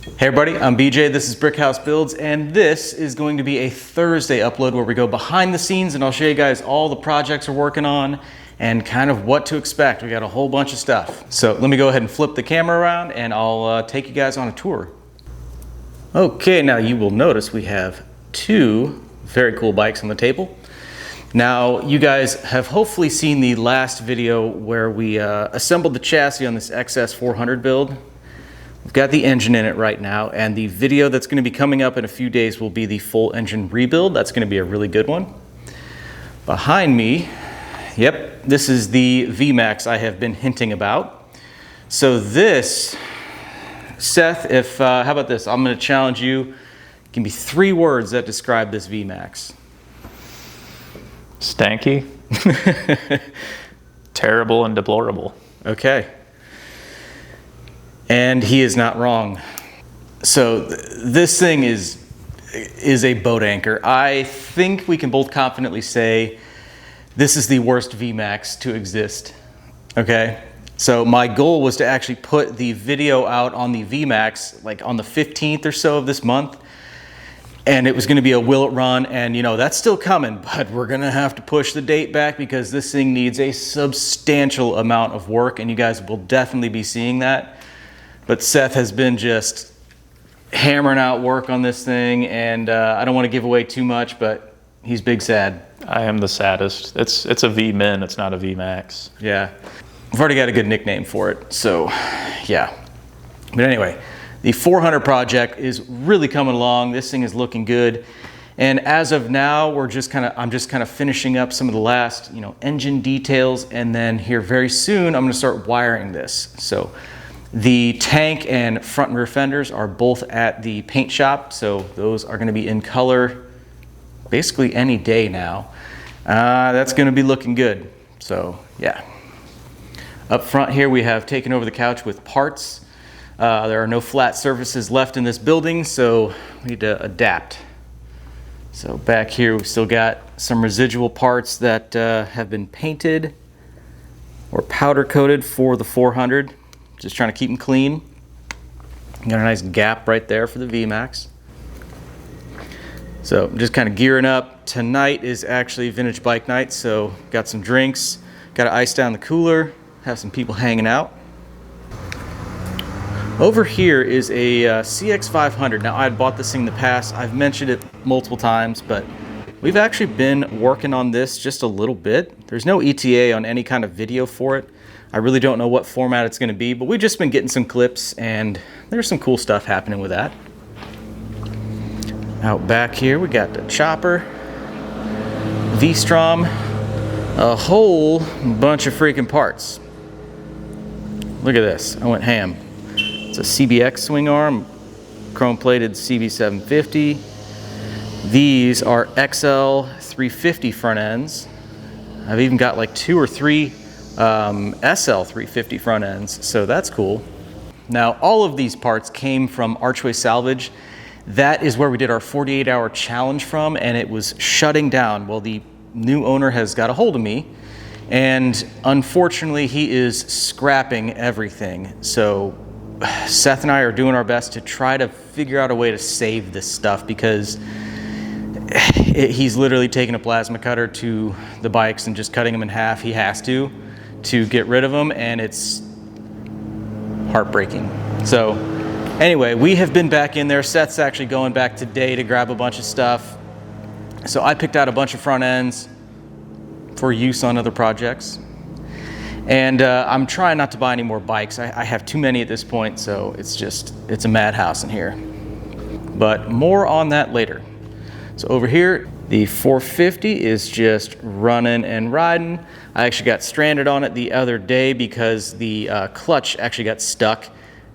Hey everybody, I'm BJ, this is Brickhouse Builds, and this is going to be a Thursday upload where we go behind the scenes and I'll show you guys all the projects we're working on and kind of what to expect. We got a whole bunch of stuff. So let me go ahead and flip the camera around and I'll take you guys on a tour. Okay, now you will notice we have two very cool bikes on the table. Now, you guys have hopefully seen the last video where we assembled the chassis on this XS400 build. We've got the engine in it right now, and the video that's going to be coming up in a few days will be the full engine rebuild. That's going to be a really good one. Behind me, yep, this is the Vmax I have been hinting about. So this, Seth, how about this? I'm going to challenge you. Give me 3 words that describe this Vmax. Stanky, terrible, and deplorable. Okay. And he is not wrong. So this thing is a boat anchor. I think we can both confidently say this is the worst Vmax to exist. Okay. So my goal was to actually put the video out on the Vmax like on the 15th or so of this month. And it was going to be a will it run, and you know, that's still coming, but we're going to have to push the date back because this thing needs a substantial amount of work, and you guys will definitely be seeing that. But Seth has been just hammering out work on this thing, and I don't want to give away too much, but he's big sad. I am the saddest. It's a V-Min, it's not a Vmax. Yeah. I've already got a good nickname for it, so yeah. But anyway, the 400 project is really coming along. This thing is looking good. And as of now, I'm just kind of finishing up some of the last, engine details, and then here very soon, I'm going to start wiring this. So the tank and front and rear fenders are both at the paint shop, so those are going to be in color basically any day now. That's going to be looking good. So yeah. Up front here we have taken over the couch with parts. There are no flat surfaces left in this building, so we need to adapt. So back here we've still got some residual parts that have been painted or powder coated for the 400. Just trying to keep them clean. Got a nice gap right there for the Vmax. So I'm just kind of gearing up. Tonight is actually vintage bike night, so got some drinks, got to ice down the cooler, have some people hanging out. Over here is a CX500. Now, I had bought this thing in the past. I've mentioned it multiple times, but we've actually been working on this just a little bit. There's no ETA on any kind of video for it. I really don't know what format it's going to be, but we've just been getting some clips, and there's some cool stuff happening with that. Out back here, we got the chopper, V-Strom, a whole bunch of freaking parts. Look at this. I went ham. It's a CBX swing arm, chrome-plated CB750. These are XL350 front ends. I've even got like 2 or 3 SL350 front ends, so that's cool. Now, all of these parts came from Archway Salvage. That is where we did our 48-hour challenge from, and it was shutting down. Well, the new owner has got a hold of me, and unfortunately, he is scrapping everything. So Seth and I are doing our best to try to figure out a way to save this stuff, because he's literally taking a plasma cutter to the bikes and just cutting them in half. He has to get rid of them, and it's heartbreaking. So anyway, we have been back in there. Seth's actually going back today to grab a bunch of stuff. So I picked out a bunch of front ends for use on other projects. And I'm trying not to buy any more bikes. I have too many at this point, so it's a madhouse in here. But more on that later. So over here, the 450 is just running and riding. I actually got stranded on it the other day because the clutch actually got stuck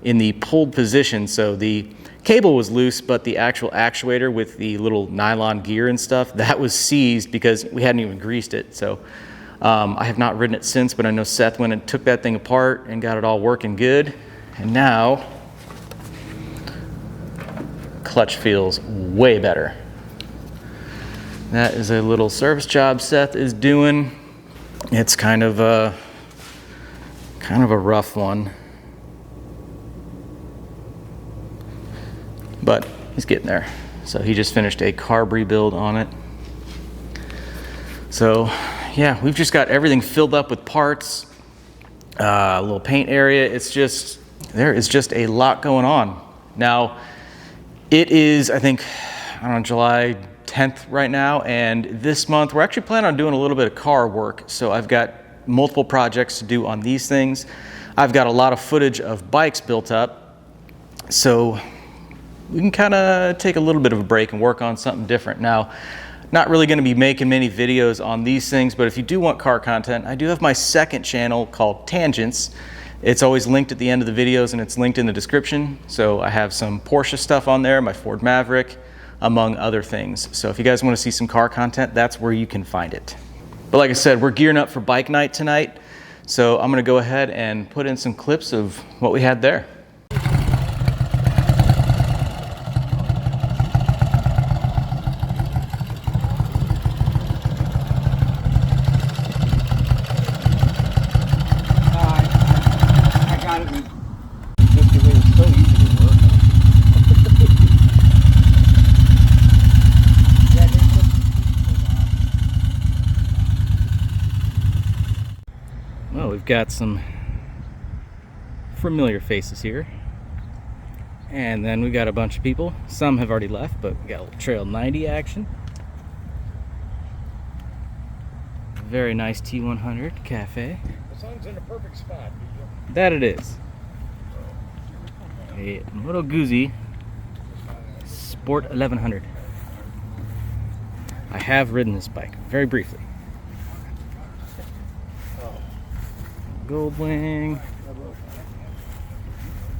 in the pulled position. So the cable was loose, but the actual actuator with the little nylon gear and stuff, that was seized because we hadn't even greased it. So I have not ridden it since, but I know Seth went and took that thing apart and got it all working good. And now, clutch feels way better. That is a little service job Seth is doing. It's kind of a rough one. but he's getting there. So he just finished a carb rebuild on it. So yeah, we've just got everything filled up with parts, a little paint area. It's just, there is just a lot going on. Now, it is, I think, I don't know, July 10th right now, and this month we're actually planning on doing a little bit of car work. So I've got multiple projects to do on these things. I've got a lot of footage of bikes built up, so we can kind of take a little bit of a break and work on something different. Now, not really going to be making many videos on these things, but if you do want car content, I do have my second channel called Tangents. It's always linked at the end of the videos, and it's linked in the description. So I have some Porsche stuff on there, my Ford Maverick, among other things. So if you guys want to see some car content, that's where you can find it. But like I said, we're gearing up for bike night tonight. So I'm going to go ahead and put in some clips of what we had there. Well, we've got some familiar faces here, and then we got a bunch of people. Some have already left, but we got a little Trail 90 action. Very nice T100 Cafe. The sun's in a perfect spot. That it is. A Moto Guzzi Sport 1100. I have ridden this bike very briefly. Goldwing,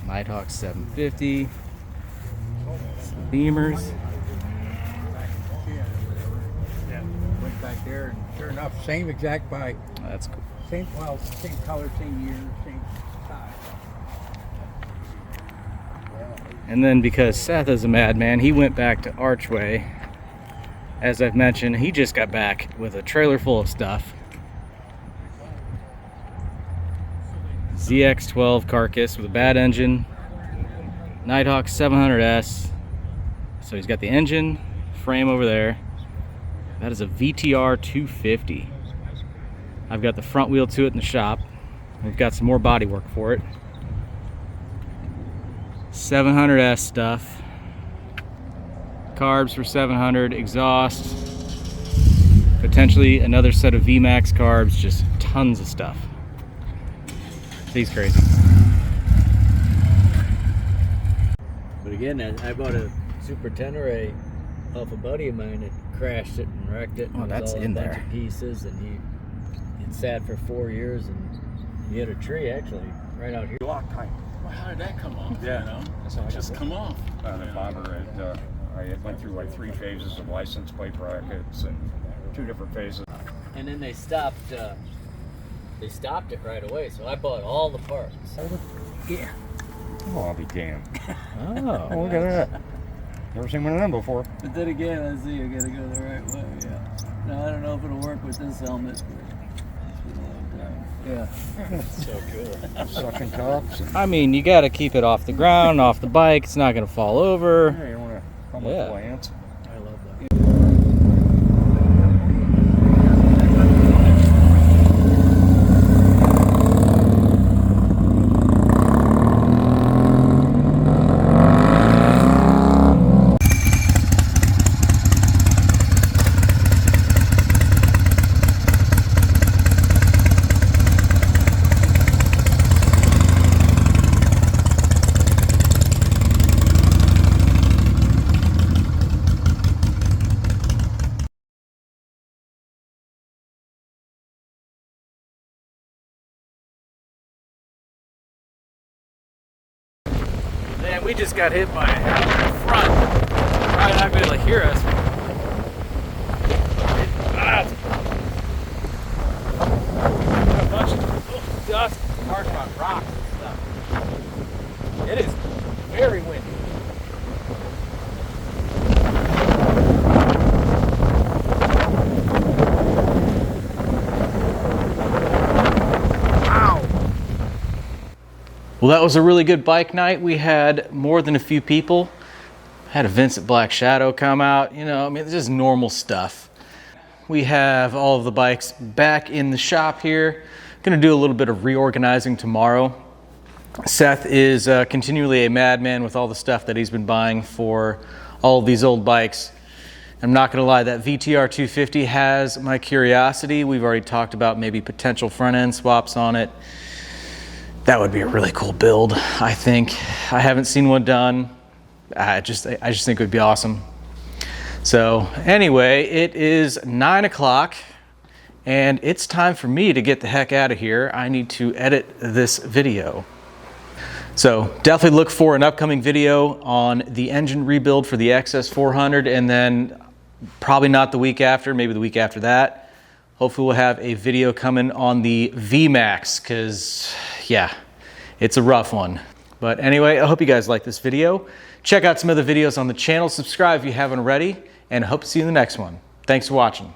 Nighthawk 750, some Beamers. Yeah, went back there, and sure enough, same exact bike. Oh, that's cool. Same, well, same color, same year, same size. And then because Seth is a madman, he went back to Archway. As I've mentioned, he just got back with a trailer full of stuff. ZX12 carcass with a bad engine, Nighthawk 700S. So he's got the engine frame over there. That is a VTR 250. I've got the front wheel to it in the shop. We've got some more body work for it. 700S stuff. Carbs for 700, exhaust. Potentially another set of Vmax carbs, just tons of stuff. He's crazy. But again, I bought a Super Tenere off a buddy of mine that crashed it and wrecked it. And Oh, that's it was all in a bunch there. of pieces, and it sat for 4 years, and he hit a tree actually right out here. Loctite. Well, how did that come off? Yeah. You know? That's all I Just got. come off. The bomber, I went through like 3 phases of license plate brackets and 2 different phases. And then they stopped it right away. So I bought all the parts. Yeah. Oh, I'll be damned. Oh, Oh, look at that. Never seen one of them before. But then again, I see you gotta go the right way. Yeah. Now I don't know if it'll work with this helmet. Yeah. So cool. Suction cups. And, I mean, you got to keep it off the ground, off the bike. It's not going to fall over. yeah, you want to come Yeah. with plants. I love that. Man, we just got hit by a front. Probably not going to be able to hear us. A bunch of dust, hard on rocks and stuff. It is very windy. Well, that was a really good bike night. We had more than a few people. Had a Vincent Black Shadow come out, you know, I mean, it's just normal stuff. We have all of the bikes back in the shop here. Gonna do a little bit of reorganizing tomorrow. Seth is continually a madman with all the stuff that he's been buying for all of these old bikes. I'm not gonna lie, that VTR 250 has my curiosity. We've already talked about maybe potential front end swaps on it. That would be a really cool build, I think. I haven't seen one done. I just think it would be awesome. So anyway, it is 9 o'clock and it's time for me to get the heck out of here. I need to edit this video. So definitely look for an upcoming video on the engine rebuild for the XS400, and then probably not the week after, maybe the week after that. Hopefully we'll have a video coming on the Vmax, because yeah, it's a rough one. But anyway, I hope you guys like this video. Check out some other videos on the channel. Subscribe if you haven't already, and I hope to see you in the next one. Thanks for watching.